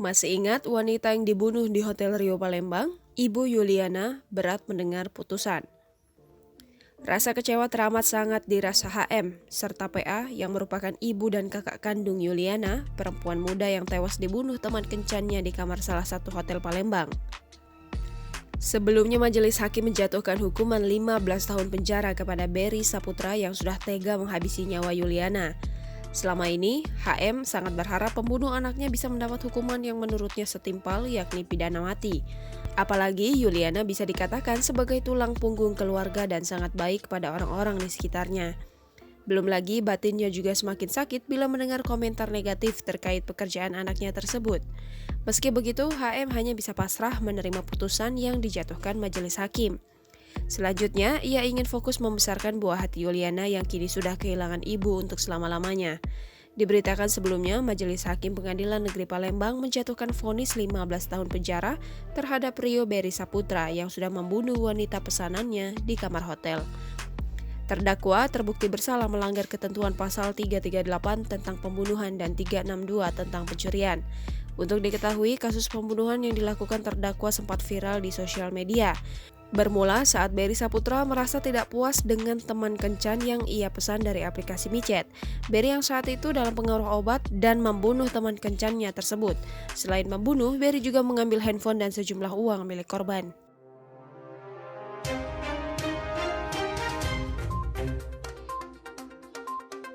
Masih ingat wanita yang dibunuh di Hotel Rio Palembang? Ibu Yuliana berat mendengar putusan. Rasa kecewa teramat sangat dirasa HM, serta PA yang merupakan ibu dan kakak kandung Yuliana, perempuan muda yang tewas dibunuh teman kencannya di kamar salah satu hotel Palembang. Sebelumnya majelis hakim menjatuhkan hukuman 15 tahun penjara kepada Berry Saputra yang sudah tega menghabisi nyawa Yuliana. Selama ini, HM sangat berharap pembunuh anaknya bisa mendapat hukuman yang menurutnya setimpal, yakni pidana mati. Apalagi Yuliana bisa dikatakan sebagai tulang punggung keluarga dan sangat baik pada orang-orang di sekitarnya. Belum lagi batinnya juga semakin sakit bila mendengar komentar negatif terkait pekerjaan anaknya tersebut. Meski begitu, HM hanya bisa pasrah menerima putusan yang dijatuhkan majelis hakim. Selanjutnya, ia ingin fokus membesarkan buah hati Yuliana yang kini sudah kehilangan ibu untuk selama-lamanya. Diberitakan sebelumnya, Majelis Hakim Pengadilan Negeri Palembang menjatuhkan vonis 15 tahun penjara terhadap Rio Berry Saputra yang sudah membunuh wanita pesanannya di kamar hotel. Terdakwa terbukti bersalah melanggar ketentuan pasal 338 tentang pembunuhan dan 362 tentang pencurian. Untuk diketahui, kasus pembunuhan yang dilakukan terdakwa sempat viral di sosial media. Bermula saat Berry Saputra merasa tidak puas dengan teman kencan yang ia pesan dari aplikasi micet. Berry yang saat itu dalam pengaruh obat dan membunuh teman kencannya tersebut. Selain membunuh, Berry juga mengambil handphone dan sejumlah uang milik korban.